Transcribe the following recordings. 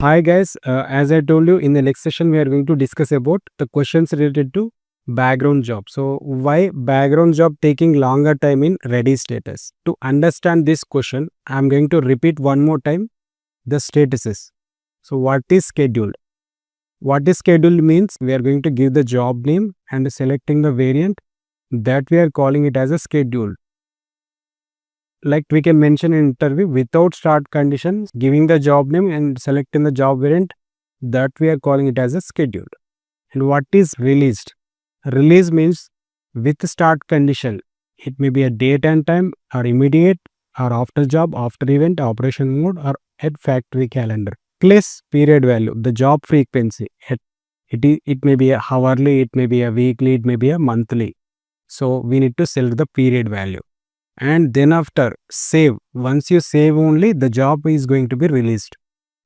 Hi guys, as I told you in the next session, we are going to discuss about the questions related to background job. So why background job taking longer time in ready status? To understand this question, I am going to repeat one more time the statuses. So what is scheduled? What is scheduled means we are going to give the job name and selecting the variant that we are calling it as a schedule. Like we can mention in interview without start conditions, giving the job name and selecting the job variant that we are calling it as a schedule. And what is released? Release means with start condition. It may be a date and time or immediate or after job, after event, operation mode or at factory calendar. Place period value, the job frequency. It may be a hourly, it may be a weekly, it may be a monthly. So we need to select the period value. And then after save, once you save only the job is going to be released.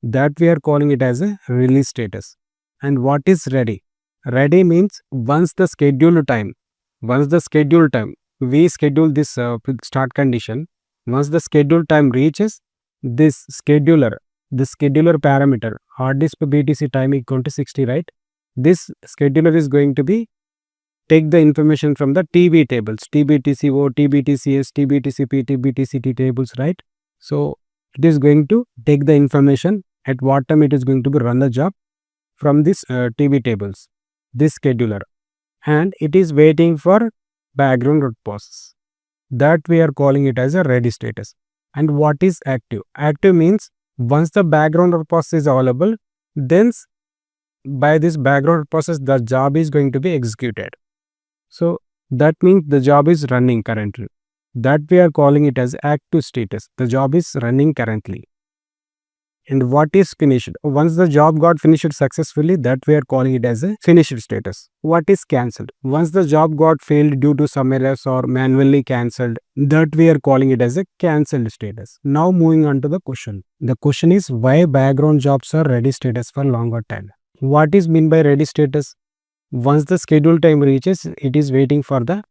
That we are calling it as a release status. And what is ready? Ready means once the scheduled time, we schedule this start condition. Once the scheduled time reaches, this scheduler, the scheduler parameter, Rdisp BTC time equal to 60, right? This scheduler is going to be take the information from the TB tables, TBTCO, TBTCS, TBTCP, TBTCT tables, right? So it is going to take the information at what time it is going to be run the job from this TB tables, this scheduler, and it is waiting for background root process. That we are calling it as a ready status. And what is active? Active means once the background root process is available, then by this background process the job is going to be executed. So that means the job is running currently. That we are calling it as active status. The job is running currently. And what is finished? Once the job got finished successfully, that we are calling it as a finished status. What is cancelled? Once the job got failed due to some errors or manually cancelled, that we are calling it as a cancelled status. Now moving on to the question. The question is why background jobs are ready status for longer time. What is mean by ready status? Once the scheduled time reaches, it is waiting for the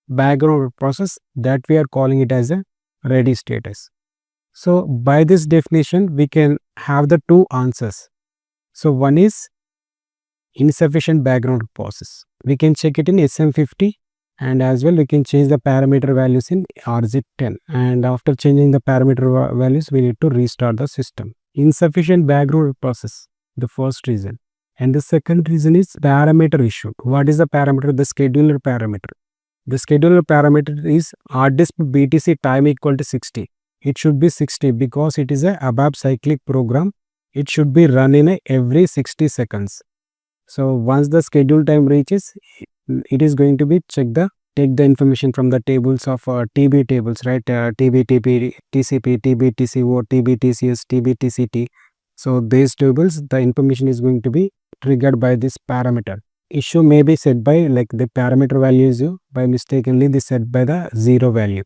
background process that we are calling it as a ready status. So by this definition, we can have the two answers. So one is insufficient background process. We can check it in SM50 and as well we can change the parameter values in RZ10. And after changing the parameter values, we need to restart the system. Insufficient background process, the first reason. And the second reason is parameter issue. What is the parameter? The scheduler parameter. The scheduler parameter is Rdisp BTC time equal to 60. It should be 60 because it is a above cyclic program. It should be run in every 60 seconds. So once the schedule time reaches, it is going to be take the information from the tables of TB tables, right? TB, TP, TCP, TB, TCO, TB, TCS, TB, TCT. So these tables, the information is going to be triggered by this parameter. Issue may be set by like the parameter value is by mistakenly this set by the 0 value.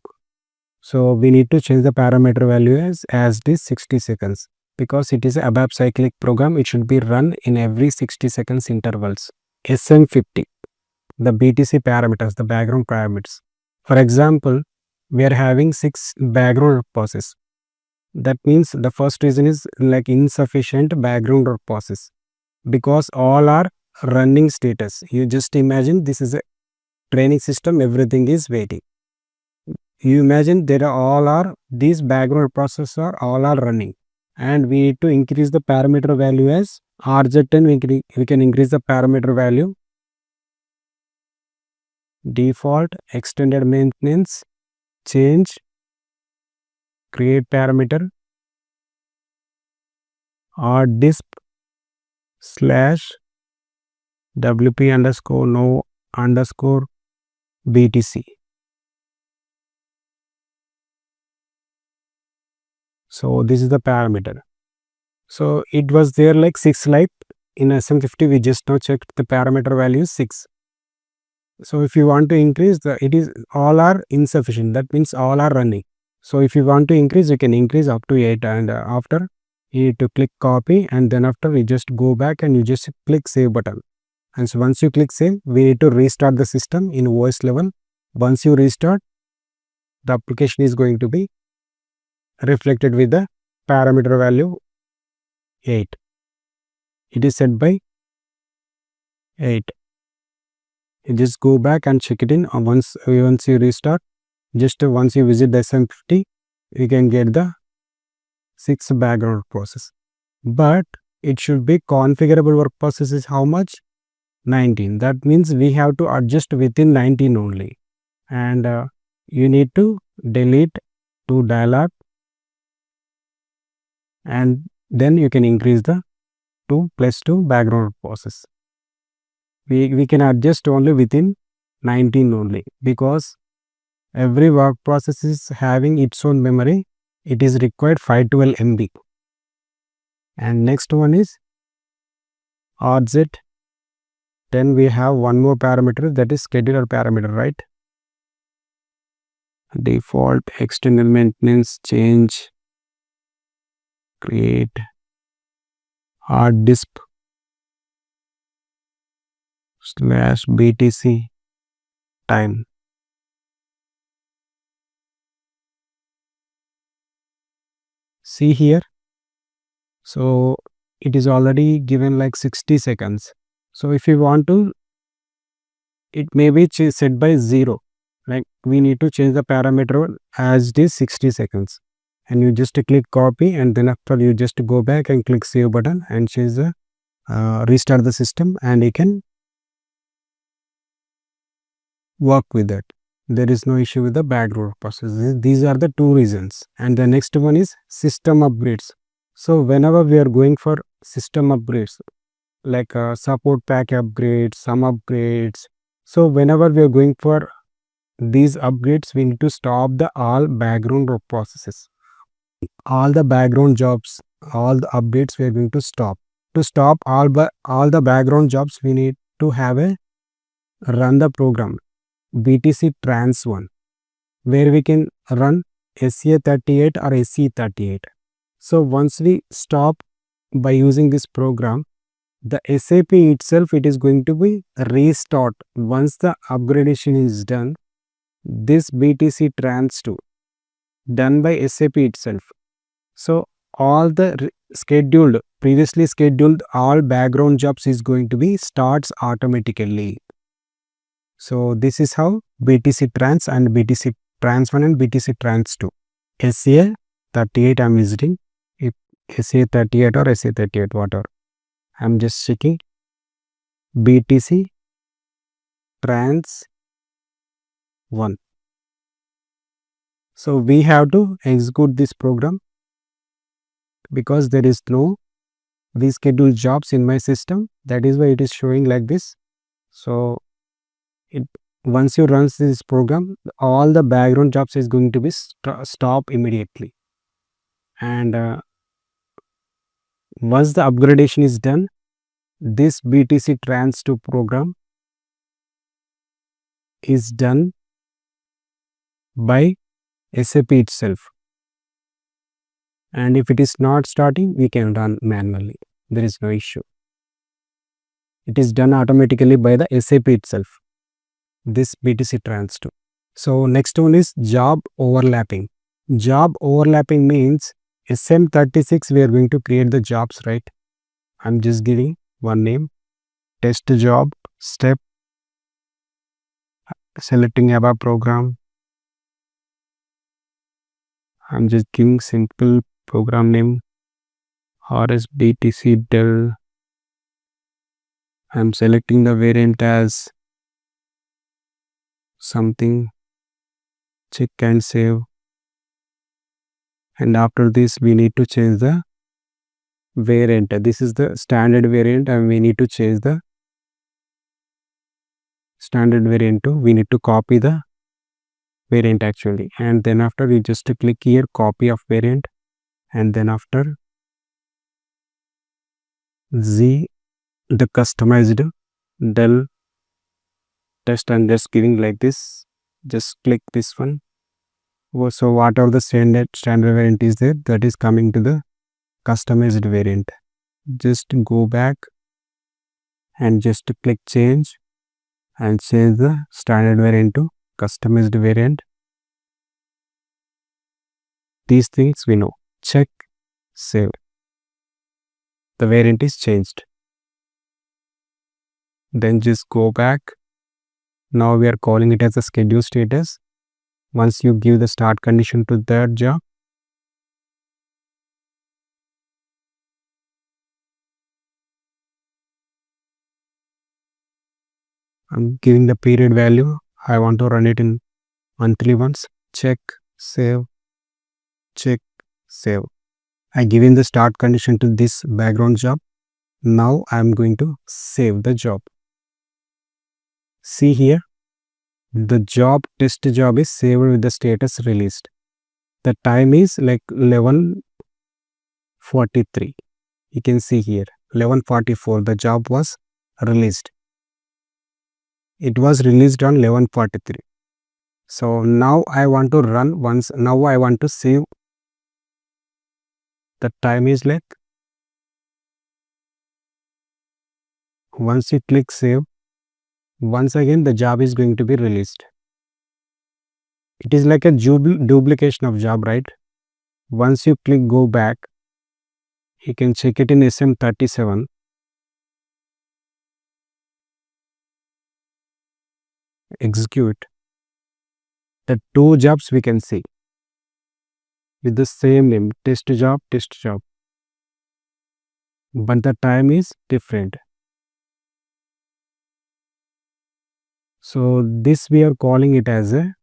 So we need to change the parameter value as this 60 seconds because it is a above cyclic program. It should be run in every 60 seconds intervals. SM50, the BTC parameters, the background parameters. For example, we are having 6 background process. That means the first reason is like insufficient background process because all are running status. You just imagine this is a training system, everything is waiting. You imagine there are these background processes all are running and we need to increase the parameter value as RZ10. We can increase the parameter value, default, extended maintenance, change, create parameter, Rdisp / WP underscore no underscore BTC. So this is the parameter. So it was there like 6 live in SM50. We just now checked the parameter value is 6. So if you want to increase it is all are insufficient. That means all are running. So if you want to increase, you can increase up to 8 and after you need to click copy and then after you just go back and you just click save button. And so once you click save, we need to restart the system in OS level. Once you restart, the application is going to be reflected with the parameter value 8. it is set by 8. You just go back and check it in once you restart. Just once you visit the SM50, you can get the 6 background process. But it should be configurable work process is how much? 19. That means we have to adjust within 19 only. And you need to delete 2 dialog, and then you can increase the 2 plus 2 background process. We can adjust only within 19 only, because every work process is having its own memory. It is required 512 MB. And next one is RZ. Then we have one more parameter, that is scheduler parameter, right? Default, external maintenance, change, create, Rdisp / btctime. See here, so it is already given like 60 seconds. So if you want to, it may be set by 0. Like we need to change the parameter as it is 60 seconds. And you just click copy, and then after you just go back and click save button and change the restart the system, and you can work with that. There is no issue with the background process. These are the 2 reasons. And the next one is system upgrades. So whenever we are going for system upgrades, like support pack upgrades, some upgrades, so whenever we are going for these upgrades, we need to stop the all background processes, all the background jobs, all the updates we are going to stop. To stop all the background jobs, we need to have a run the program BTC trans 1, where we can run SA38 or SE38. So once we stop by using this program, the SAP itself, it is going to be restart. Once the upgradation is done, this BTC trans 2 done by SAP itself. So all the previously scheduled all background jobs is going to be starts automatically. So this is how BTC trans and BTC trans 1 and BTC trans 2. SA38 I am visiting. If SA38 or SA38 whatever, I am just checking BTC trans 1. So we have to execute this program, because there is no rescheduled jobs in my system. That is why it is showing like this. So once you run this program, all the background jobs is going to be stop immediately. And once the upgradation is done, this BTC trans 2 program is done by SAP itself. And if it is not starting, we can run manually. There is no issue. It is done automatically by the SAP itself, this BTC trans 2. So next one is job overlapping. Job overlapping means SM36 we are going to create the jobs, right? I'm just giving one name, test job, step, selecting above program. I'm just giving simple program name, RSBTC Dell. I'm selecting the variant as something, check and save. And after this, we need to change the variant. This is the standard variant, and we need to change the standard variant to, we need to copy the variant actually. And then after, you just click here, copy of variant, and then after the customized Dell test, and just giving like this, just click this one. So whatever the standard variant is there, that is coming to the customized variant. Just go back and just click change and change the standard variant to customized variant. These things we know. Check, save. The variant is changed. then just go back. Now we are calling it as a schedule status. Once you give the start condition to that job, I'm giving the period value. I want to run it in monthly once. Check, save, check, save. I given the start condition to this background job. Now I am going to save the job. See here, the test job is saved with the status released. The time is like 11:43. You can see here 11:44 the job was released. It was released on 11:43. So now I want to run once. Now I want to save. The time is like, once you click save, once again the job is going to be released. It is like a duplication of job, right? Once you click go back, you can check it in SM37. Execute. The two jobs we can see with the same name, test job, but the time is different. So this we are calling it as a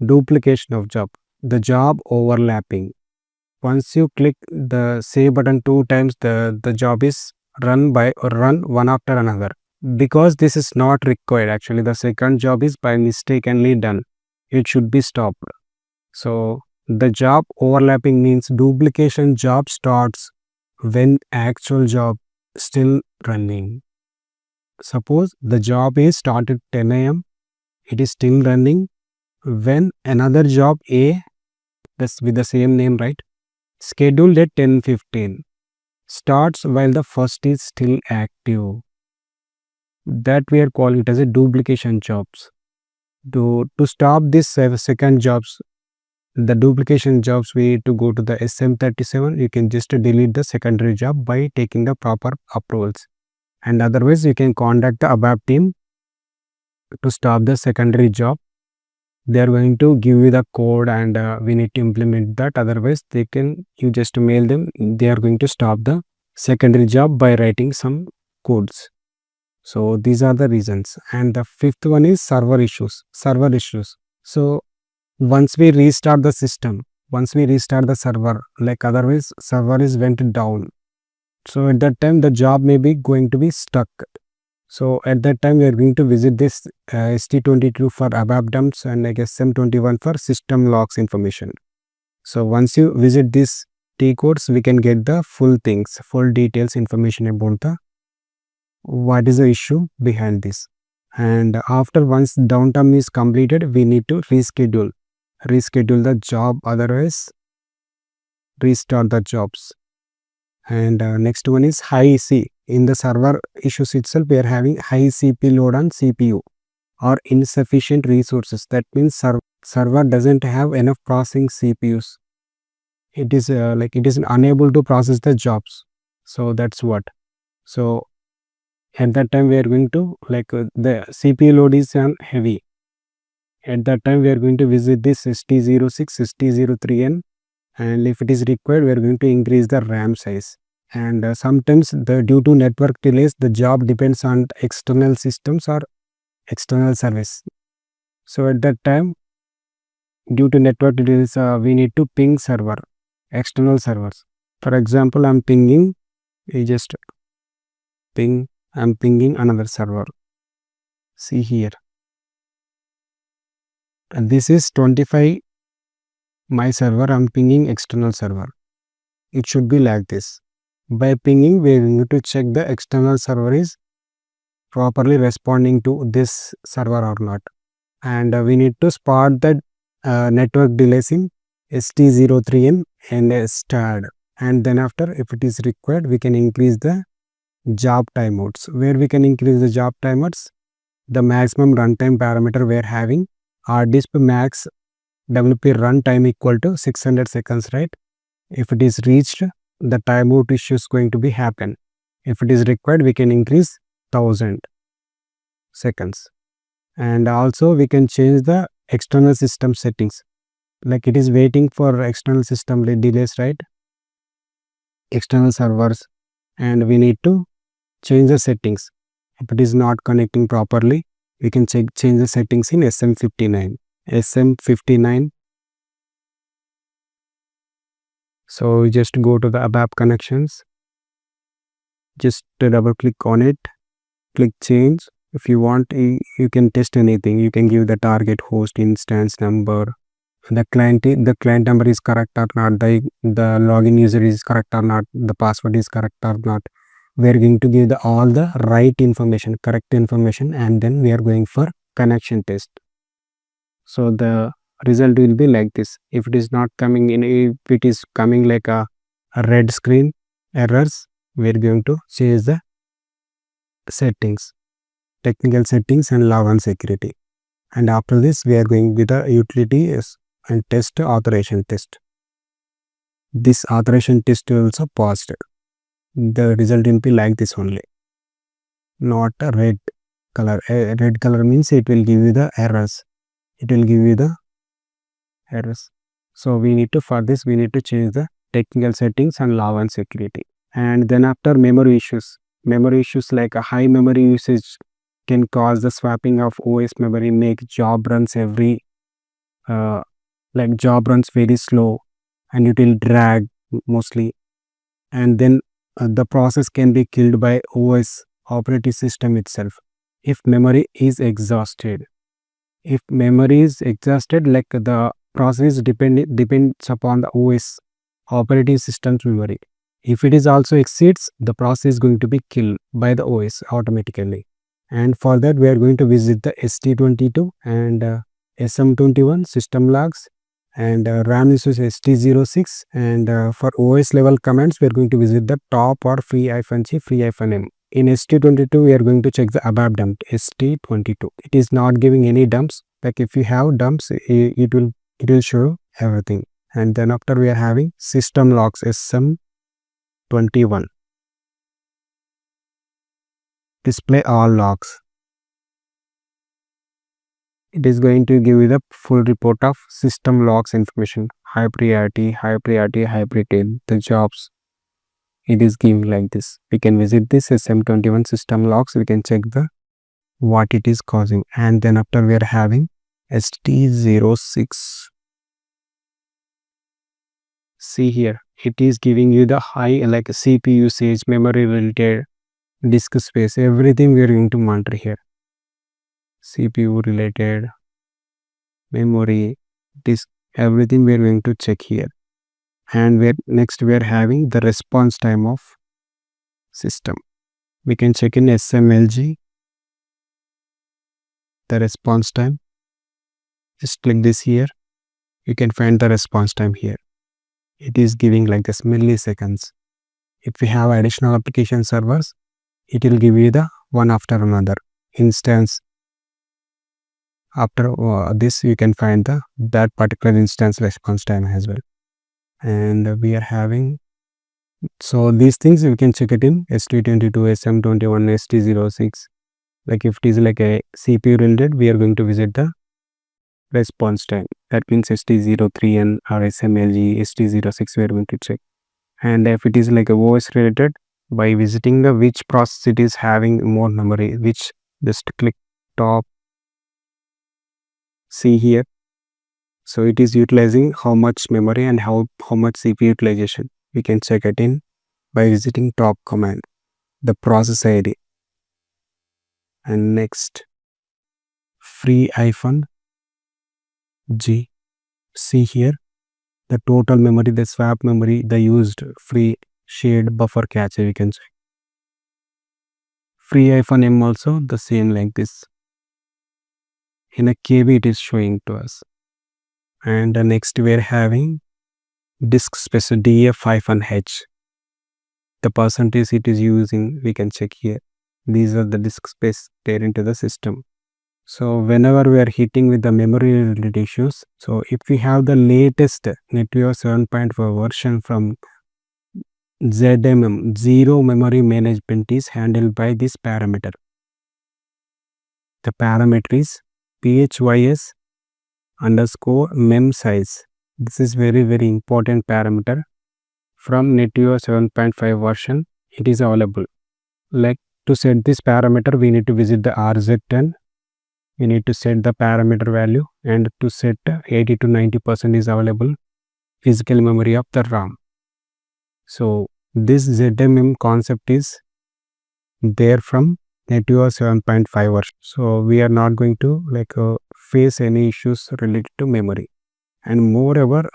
duplication of job, the job overlapping. Once you click the save button 2 times, the job is run one after another. Because this is not required, actually the second job is by mistakenly done. It should be stopped. So the job overlapping means duplication job starts when actual job still running. Suppose the job is started 10 a.m. It is still running when another job A, that's with the same name, right, scheduled at 10:15 starts while the first is still active. That we are calling it as a duplication jobs. To stop this second jobs, the duplication jobs, we need to go to the SM37. You can just delete the secondary job by taking the proper approvals, and otherwise you can contact the ABAP team to stop the secondary job. They are going to give you the code, and we need to implement that. Otherwise you just mail them. They are going to stop the secondary job by writing some codes. So these are the reasons. And the fifth one is server issues. So once we restart the system, once we restart the server, like otherwise server is went down, so at that time the job may be going to be stuck. So at that time we are going to visit this ST22 for ABAP dumps and like SM21 for system logs information. So once you visit these T codes, we can get the full details information about the what is the issue behind this. And after once downtime is completed, we need to reschedule the job, otherwise restart the jobs. And next one is high C. In the server issues itself, we are having high CP load on CPU or insufficient resources. That means server doesn't have enough processing CPUs. It is it is unable to process the jobs. So that's what. So at that time we are going to the CPU load is heavy. At that time we are going to visit this ST06, ST03N, and if it is required we are going to increase the RAM size. And sometimes due to network delays, the job depends on external systems or external service. So at that time, due to network delays, we need to ping external servers. For example, I'm pinging another server. See here, and this is 25 my server. I'm pinging external server. It should be like this. By pinging, we need to check the external server is properly responding to this server or not, and we need to spot the network delays in ST03N and STAD, and then after, if it is required, we can increase the job timeouts. Where we can increase the job timeouts, the maximum runtime parameter we are having Rdisp max WP runtime equal to 600 seconds, right? If it is reached, the timeout issue is going to be happen. If it is required, we can increase 1000. seconds. And also we can change the external system settings, like it is waiting for external system delays, right? External servers, and we need to change the settings. If it is not connecting properly, we can change the settings in SM59. So just go to the ABAP connections, just double click on it, click change. If you want, you can test anything. You can give the target host instance number, the client number is correct or not, the login user is correct or not, the password is correct or not. We are going to give all the right information, correct information, and then we are going for connection test. So the result will be like this. If it is not coming in, if it is coming like a red screen errors, we are going to change the settings, technical settings and log on security. And after this we are going with the utility and test authorization test. This authorization test also passed. The result will be like this only, not a red color. A red color means it will give you the errors. It will give you the errors. So we need to, for this we need to change the technical settings and log on security. And then after memory issues like a high memory usage can cause the swapping of OS memory, make job runs very slow, and it will drag mostly. And then the process can be killed by OS operating system itself if memory is exhausted. If memory is exhausted, like the process depends upon the OS operating system's memory. If it is also exceeds, the process is going to be killed by the OS automatically. And for that we are going to visit the ST22 and SM21 system logs, and RAM usage ST06, and for OS level commands we are going to visit the top or free-c free-m. In ST22 we are going to check the ABAP dump ST22. It is not giving any dumps. Like if you have dumps, it will show everything. And then after we are having system logs SM21, display all logs. It is going to give you the full report of system logs information, high priority, high tail, the jobs. It is giving like this. We can visit this SM21 system logs. We can check the what it is causing. And then after we are having ST06. See here, it is giving you the high like CPU usage, memory related, disk space, everything we are going to monitor here. CPU related, memory, disk, everything we are going to check here. And next we are having the response time of system. We can check in SMLG the response time. Just click this here. You can find the response time here. It is giving like this milliseconds. If we have additional application servers, it will give you the one after another instance. After this you can find that particular instance response time as well. And we are having, so these things we can check it in ST22, SM21, ST06. Like if it is like a CPU related, we are going to visit the response time. That means ST03 and or SMLG, ST06 we are going to check. And if it is like a OS related, by visiting the which process it is having more memory, which just click top, see here. So it is utilizing how much memory and how much CPU utilization. We can check it in by visiting top command, the process ID. And next, free-g. See here, the total memory, the swap memory, the used free shared buffer cache we can check. Free-m also the same like this. In a KB it is showing to us. And next we are having disk space df-h. The percentage it is using, we can check here. These are the disk space there into the system. So whenever we are hitting with the memory related issues, so if we have the latest NetWeaver 7.4 version from ZMM, Zero Memory Management is handled by this parameter. The parameter is phys underscore mem size. This is very important parameter. From NetUI 7.5 version, it is available. Like to set this parameter, we need to visit the RZ10. We need to set the parameter value, and to set 80 to 90% is available physical memory of the RAM. So this ZMM concept is there from NetUI 7.5 version. So we are not going to face any issues related to memory. And moreover,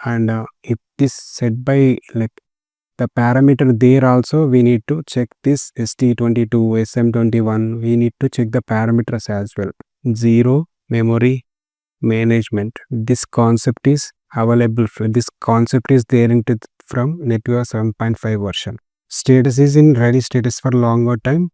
if this set by the parameter there also, we need to check this ST22, SM21. We need to check the parameters as well. Zero Memory Management. This concept is available. This concept is there from NetUI 7.5 version. Status is in ready status for longer time.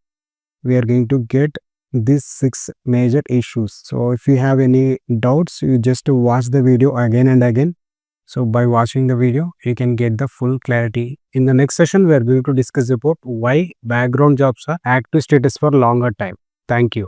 We are going to get these 6 major issues. So if you have any doubts, you just watch the video again and again. So by watching the video, you can get the full clarity. In the next session, we are going to discuss about why background jobs are active status for longer time. Thank you.